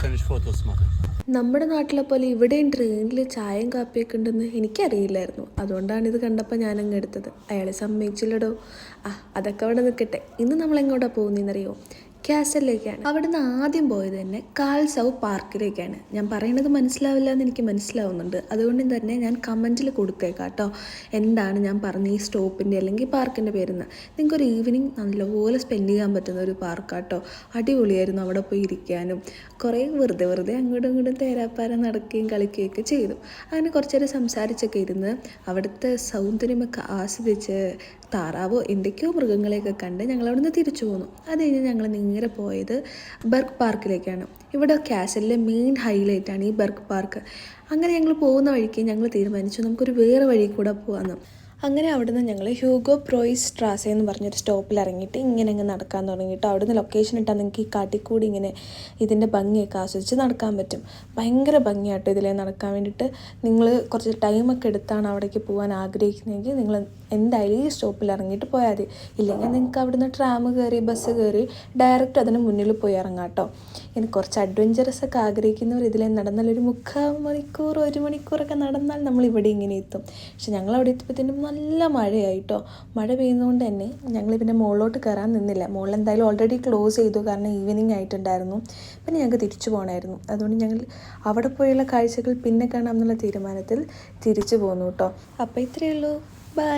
kann ich Fotos machen. നമ്മുടെ നാട്ടിലെ പോലെ ഇവിടെയും ട്രെയിനിൽ ചായയും കാപ്പിയൊക്കെ ഉണ്ടെന്ന് എനിക്കറിയില്ലായിരുന്നു. അതുകൊണ്ടാണ് ഇത് കണ്ടപ്പോൾ ഞാനങ്ങ് എടുത്തത്. അയാൾ സമ്മതിച്ചില്ലടോ. അതൊക്കെ അവിടെ നിൽക്കട്ടെ. ഇന്ന് നമ്മൾ എങ്ങോട്ടാണ് പോകുന്നതെന്നറിയോ? കാസലിലേക്കാണ്. അവിടുന്ന് ആദ്യം പോയത് തന്നെ കാൽസൗ പാർക്കിലേക്കാണ്. ഞാൻ പറയുന്നത് മനസ്സിലാവില്ല എന്ന് എനിക്ക് മനസ്സിലാവുന്നുണ്ട്. അതുകൊണ്ട് തന്നെ ഞാൻ കമൻറ്റിൽ കൊടുത്തേക്കാം കേട്ടോ, എന്താണ് ഞാൻ പറഞ്ഞ ഈ സ്റ്റോപ്പിൻ്റെ അല്ലെങ്കിൽ പാർക്കിൻ്റെ പേരെന്ന്. നിങ്ങൾക്കൊരു ഈവനിങ് നല്ലപോലെ സ്പെൻഡ് ചെയ്യാൻ പറ്റുന്ന ഒരു പാർക്കാട്ടോ. അടിപൊളിയായിരുന്നു അവിടെ പോയി ഇരിക്കാനും. കുറേ വെറുതെ അങ്ങോട്ടും ഇങ്ങോട്ടും തേരാപ്പാരം നടക്കുകയും കളിക്കുകയൊക്കെ ചെയ്തു. അങ്ങനെ കുറച്ച് നേരം സംസാരിച്ചൊക്കെ ഇരുന്ന് അവിടുത്തെ സൗന്ദര്യമൊക്കെ ആസ്വദിച്ച് താറാവോ എന്തൊക്കെയോ മൃഗങ്ങളെയൊക്കെ കണ്ട് ഞങ്ങൾ അവിടെ നിന്ന് തിരിച്ചു പോന്നു. അത് കഴിഞ്ഞ് ഞങ്ങൾ നേരെ പോയത് ബർഗ് പാർക്കിലേക്കാണ്. ഇവിടെ കാസലിലെ മെയിൻ ഹൈലൈറ്റാണ് ഈ ബർഗ് പാർക്ക്. അങ്ങനെ ഞങ്ങൾ പോകുന്ന വഴിക്ക് ഞങ്ങൾ തീരുമാനിച്ചു നമുക്കൊരു വേറെ വഴി കൂടെ പോകാമെന്ന്. അങ്ങനെ അവിടുന്ന് ഞങ്ങൾ ഹ്യൂഗോ പ്രോയിസ് സ്ട്രാസ എന്ന് പറഞ്ഞൊരു സ്റ്റോപ്പിൽ ഇറങ്ങിയിട്ട് ഇങ്ങനെ അങ്ങ് നടക്കാൻ തുടങ്ങിയിട്ട് അവിടുന്ന് ലൊക്കേഷൻ ഇട്ടാൽ നിങ്ങൾക്ക് ഈ കാട്ടിക്കൂടി ഇങ്ങനെ ഇതിൻ്റെ ഭംഗിയൊക്കെ ആസ്വദിച്ച് നടക്കാൻ പറ്റും. ഭയങ്കര ഭംഗിയാട്ടോ ഇതിലേ നടക്കാൻ വേണ്ടിയിട്ട്. നിങ്ങൾ കുറച്ച് ടൈമൊക്കെ എടുത്താണ് അവിടേക്ക് പോകാൻ ആഗ്രഹിക്കുന്നതെങ്കിൽ നിങ്ങൾ എന്തായാലും ഈ സ്റ്റോപ്പിൽ ഇറങ്ങിയിട്ട് പോയാൽ മതി. ഇല്ലെങ്കിൽ നിങ്ങൾക്ക് അവിടുന്ന് ട്രാം കയറി ബസ് കയറി ഡയറക്റ്റ് അതിന് മുന്നിൽ പോയി ഇറങ്ങാം കേട്ടോ. ഇനി കുറച്ച് അഡ്വഞ്ചറസ് ഒക്കെ ആഗ്രഹിക്കുന്നവർ ഇതിലേ നടന്നാൽ ഒരു 3/4 മണിക്കൂർ 1 മണിക്കൂറൊക്കെ നടന്നാൽ നമ്മൾ ഇവിടെ ഇങ്ങനെ എത്തും. പക്ഷെ ഞങ്ങൾ അവിടെ എത്തിയപ്പോഴത്തേനും നല്ല മഴയായിട്ടോ. മഴ പെയ്യുന്നതുകൊണ്ട് തന്നെ ഞങ്ങൾ പിന്നെ മുകളിലോട്ട് കയറാൻ നിന്നില്ല. മുകളിൽ എന്തായാലും ഓൾറെഡി ക്ലോസ് ചെയ്തു, കാരണം ഈവനിങ് ആയിട്ടുണ്ടായിരുന്നു. പിന്നെ ഞങ്ങൾക്ക് തിരിച്ചു പോകണമായിരുന്നു. അതുകൊണ്ട് ഞങ്ങൾ അവിടെ പോയുള്ള കാഴ്ചകൾ പിന്നെ കാണാം എന്നുള്ള തീരുമാനത്തിൽ തിരിച്ചു പോന്നു കേട്ടോ. അപ്പോൾ ഇത്രയേ ഉള്ളൂ. ബൈ.